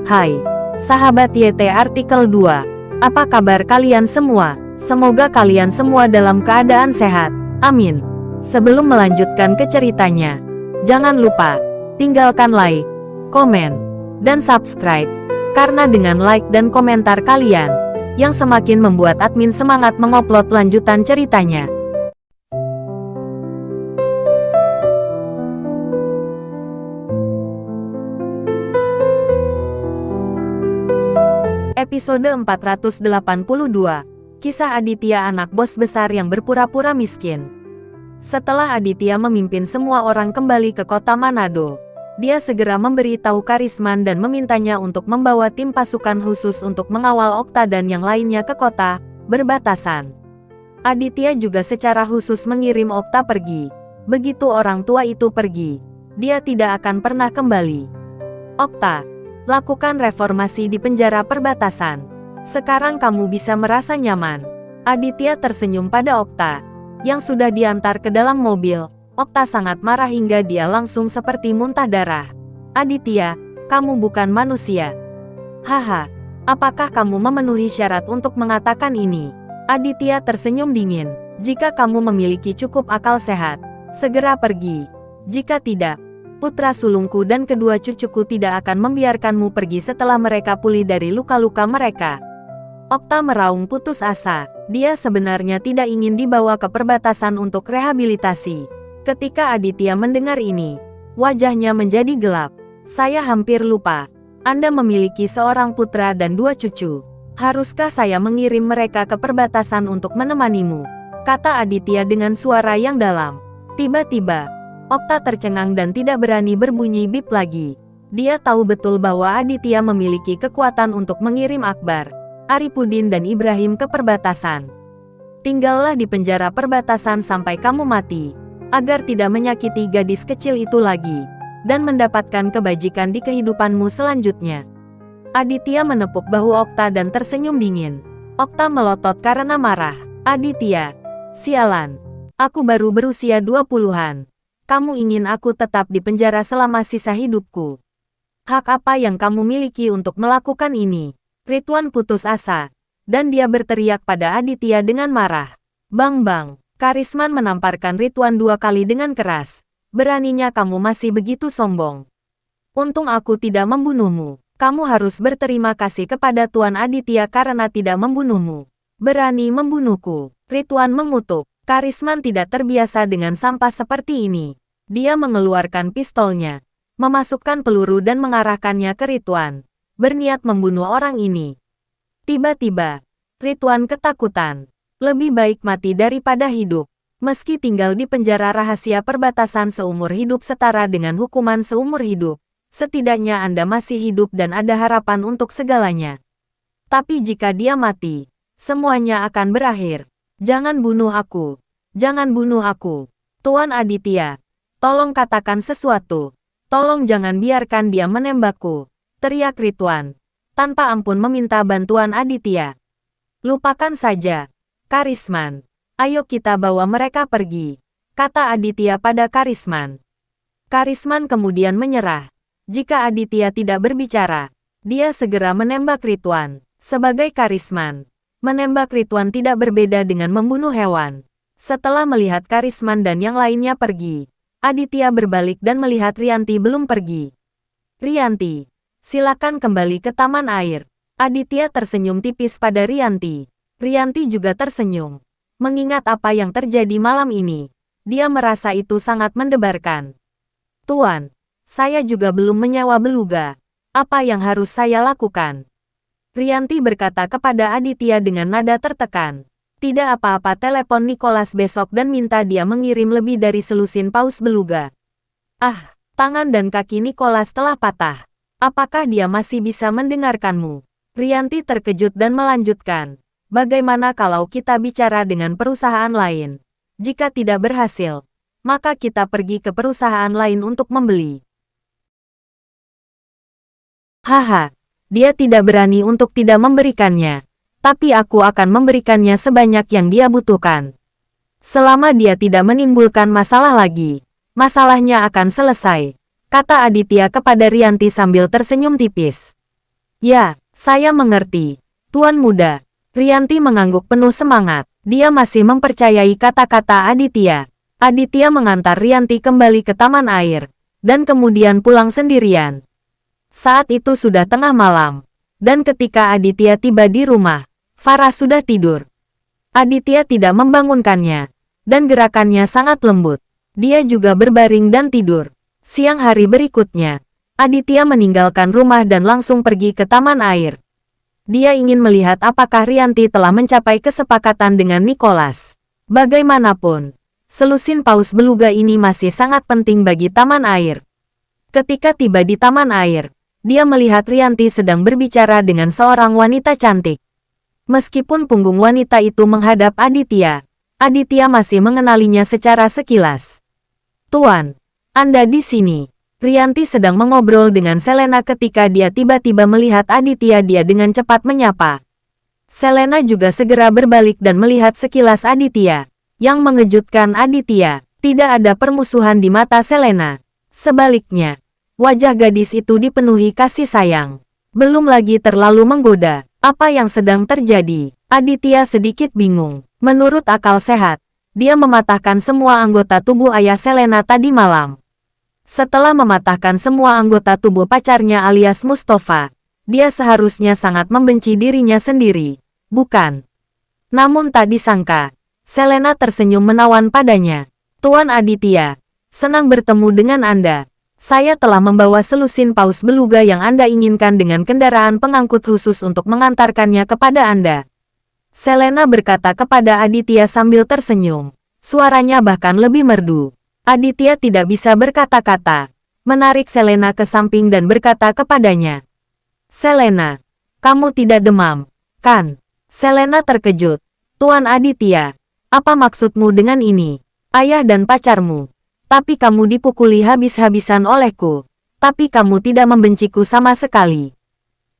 Hai, sahabat YT Artikel 2. Apa kabar kalian semua? Semoga kalian semua dalam keadaan sehat. Amin. Sebelum melanjutkan ke ceritanya, jangan lupa tinggalkan like, komen, dan subscribe. Karena dengan like dan komentar kalian, yang semakin membuat admin semangat mengupload lanjutan ceritanya. Episode 482. Kisah Aditya, anak bos besar yang berpura-pura miskin. Setelah Aditya memimpin semua orang kembali ke kota Manado, dia segera memberitahu Karisman dan memintanya untuk membawa tim pasukan khusus untuk mengawal Okta dan yang lainnya ke kota berbatasan. Aditya juga secara khusus mengirim Okta pergi. Begitu orang tua itu pergi, dia tidak akan pernah kembali. Okta, lakukan reformasi di penjara perbatasan. Sekarang kamu bisa merasa nyaman. Aditya tersenyum pada Okta, yang sudah diantar ke dalam mobil. Okta sangat marah hingga dia langsung seperti muntah darah. Aditya, kamu bukan manusia. Haha, apakah kamu memenuhi syarat untuk mengatakan ini? Aditya tersenyum dingin. Jika kamu memiliki cukup akal sehat, segera pergi. Jika tidak, putra sulungku dan kedua cucuku tidak akan membiarkanmu pergi setelah mereka pulih dari luka-luka mereka. Okta meraung putus asa. Dia sebenarnya tidak ingin dibawa ke perbatasan untuk rehabilitasi. Ketika Aditya mendengar ini, wajahnya menjadi gelap. Saya hampir lupa. Anda memiliki seorang putra dan dua cucu. Haruskah saya mengirim mereka ke perbatasan untuk menemanimu? Kata Aditya dengan suara yang dalam. Tiba-tiba, Okta tercengang dan tidak berani berbunyi bip lagi. Dia tahu betul bahwa Aditya memiliki kekuatan untuk mengirim Akbar, Arifudin dan Ibrahim ke perbatasan. Tinggallah di penjara perbatasan sampai kamu mati, agar tidak menyakiti gadis kecil itu lagi, dan mendapatkan kebajikan di kehidupanmu selanjutnya. Aditya menepuk bahu Okta dan tersenyum dingin. Okta melotot karena marah. Aditya, sialan. Aku baru berusia 20-an. Kamu ingin aku tetap di penjara selama sisa hidupku? Hak apa yang kamu miliki untuk melakukan ini? Ridwan putus asa, dan dia berteriak pada Aditya dengan marah. Bang bang. Karisman menamparkan Ridwan 2 kali dengan keras. Beraninya kamu masih begitu sombong. Untung aku tidak membunuhmu. Kamu harus berterima kasih kepada Tuan Aditya karena tidak membunuhmu. Berani membunuhku. Ridwan mengutuk. Karisman tidak terbiasa dengan sampah seperti ini. Dia mengeluarkan pistolnya, memasukkan peluru dan mengarahkannya ke Ridwan, berniat membunuh orang ini. Tiba-tiba, Ridwan ketakutan. Lebih baik mati daripada hidup. Meski tinggal di penjara rahasia perbatasan seumur hidup setara dengan hukuman seumur hidup, setidaknya Anda masih hidup dan ada harapan untuk segalanya. Tapi jika dia mati, semuanya akan berakhir. Jangan bunuh aku. Jangan bunuh aku. Tuan Aditya, tolong katakan sesuatu. Tolong jangan biarkan dia menembakku. Teriak Ridwan, tanpa ampun meminta bantuan Aditya. Lupakan saja. Karisman, ayo kita bawa mereka pergi, kata Aditya pada Karisman. Karisman kemudian menyerah. Jika Aditya tidak berbicara, dia segera menembak Ridwan. Sebagai Karisman, menembak Ridwan tidak berbeda dengan membunuh hewan. Setelah melihat Karisman dan yang lainnya pergi, Aditya berbalik dan melihat Rianti belum pergi. Rianti, silakan kembali ke taman air. Aditya tersenyum tipis pada Rianti. Rianti juga tersenyum. Mengingat apa yang terjadi malam ini, dia merasa itu sangat mendebarkan. Tuan, saya juga belum menyewa beluga. Apa yang harus saya lakukan? Rianti berkata kepada Aditya dengan nada tertekan. Tidak apa-apa, telepon Nicholas besok dan minta dia mengirim lebih dari selusin paus beluga. Ah, tangan dan kaki Nicholas telah patah. Apakah dia masih bisa mendengarkanmu? Rianti terkejut dan melanjutkan. Bagaimana kalau kita bicara dengan perusahaan lain? Jika tidak berhasil, maka kita pergi ke perusahaan lain untuk membeli. Haha, dia tidak berani untuk tidak memberikannya. Tapi aku akan memberikannya sebanyak yang dia butuhkan. Selama dia tidak menimbulkan masalah lagi, masalahnya akan selesai, kata Aditya kepada Rianti sambil tersenyum tipis. Ya, saya mengerti. Tuan Muda. Rianti mengangguk penuh semangat. Dia masih mempercayai kata-kata Aditya. Aditya mengantar Rianti kembali ke taman air, dan kemudian pulang sendirian. Saat itu sudah tengah malam, dan ketika Aditya tiba di rumah, Farah sudah tidur. Aditya tidak membangunkannya, dan gerakannya sangat lembut. Dia juga berbaring dan tidur. Siang hari berikutnya, Aditya meninggalkan rumah dan langsung pergi ke taman air. Dia ingin melihat apakah Rianti telah mencapai kesepakatan dengan Nicholas. Bagaimanapun, selusin paus beluga ini masih sangat penting bagi taman air. Ketika tiba di taman air, dia melihat Rianti sedang berbicara dengan seorang wanita cantik. Meskipun punggung wanita itu menghadap Aditya, Aditya masih mengenalinya secara sekilas. "Tuan, Anda di sini." Rianti sedang mengobrol dengan Selena ketika dia tiba-tiba melihat Aditya. Dia dengan cepat menyapa. Selena juga segera berbalik dan melihat sekilas Aditya. Yang mengejutkan Aditya, tidak ada permusuhan di mata Selena. Sebaliknya, wajah gadis itu dipenuhi kasih sayang. Belum lagi terlalu menggoda. Apa yang sedang terjadi? Aditya sedikit bingung. Menurut akal sehat, dia mematahkan semua anggota tubuh ayah Selena tadi malam. Setelah mematahkan semua anggota tubuh pacarnya alias Mustafa, dia seharusnya sangat membenci dirinya sendiri, bukan? Namun tak disangka, Selena tersenyum menawan padanya. "Tuan Aditya, senang bertemu dengan Anda. Saya telah membawa selusin paus beluga yang Anda inginkan dengan kendaraan pengangkut khusus untuk mengantarkannya kepada Anda." Selena berkata kepada Aditya sambil tersenyum. Suaranya bahkan lebih merdu. Aditya tidak bisa berkata-kata, menarik Selena ke samping dan berkata kepadanya, "Selena, kamu tidak demam, kan?" Selena terkejut. "Tuan Aditya, apa maksudmu dengan ini? Ayah dan pacarmu. Tapi kamu dipukuli habis-habisan olehku. Tapi kamu tidak membenciku sama sekali."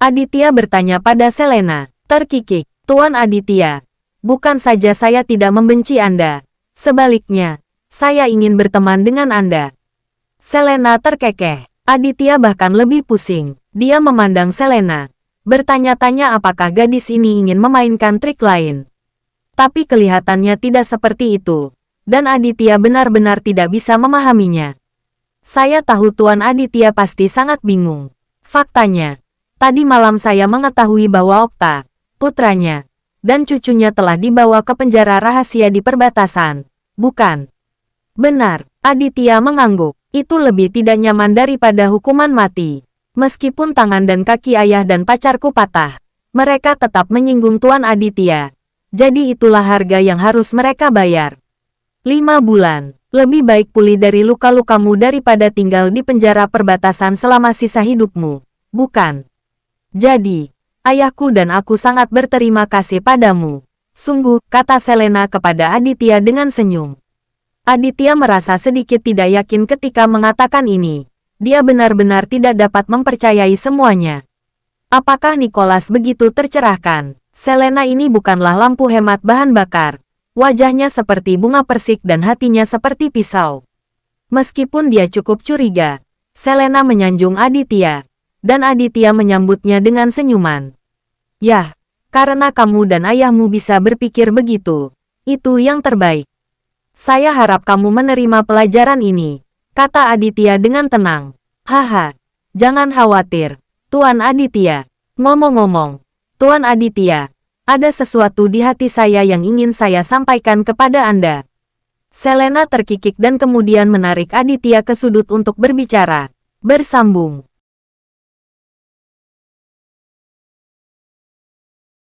Aditya bertanya pada Selena, terkikik. "Tuan Aditya, bukan saja saya tidak membenci Anda. Sebaliknya, saya ingin berteman dengan Anda." Selena terkekeh. Aditya bahkan lebih pusing. Dia memandang Selena, bertanya-tanya apakah gadis ini ingin memainkan trik lain. Tapi kelihatannya tidak seperti itu. Dan Aditya benar-benar tidak bisa memahaminya. "Saya tahu Tuan Aditya pasti sangat bingung. Faktanya, tadi malam saya mengetahui bahwa Okta, putranya, dan cucunya telah dibawa ke penjara rahasia di perbatasan, bukan?" "Benar," Aditya mengangguk. "Itu lebih tidak nyaman daripada hukuman mati. Meskipun tangan dan kaki ayah dan pacarku patah, mereka tetap menyinggung Tuan Aditya. Jadi itulah harga yang harus mereka bayar. 5 bulan. Lebih baik pulih dari luka-lukamu daripada tinggal di penjara perbatasan selama sisa hidupmu, bukan? Jadi, ayahku dan aku sangat berterima kasih padamu." "Sungguh," kata Selena kepada Aditya dengan senyum. Aditya merasa sedikit tidak yakin ketika mengatakan ini. Dia benar-benar tidak dapat mempercayai semuanya. Apakah Nicholas begitu tercerahkan? Selena ini bukanlah lampu hemat bahan bakar. Wajahnya seperti bunga persik dan hatinya seperti pisau. Meskipun dia cukup curiga, Selena menyanjung Aditya. Dan Aditya menyambutnya dengan senyuman. "Yah, karena kamu dan ayahmu bisa berpikir begitu. Itu yang terbaik. Saya harap kamu menerima pelajaran ini," kata Aditya dengan tenang. "Haha, jangan khawatir, Tuan Aditya. Ngomong-ngomong, Tuan Aditya, ada sesuatu di hati saya yang ingin saya sampaikan kepada Anda." Selena terkikik dan kemudian menarik Aditya ke sudut untuk berbicara. Bersambung.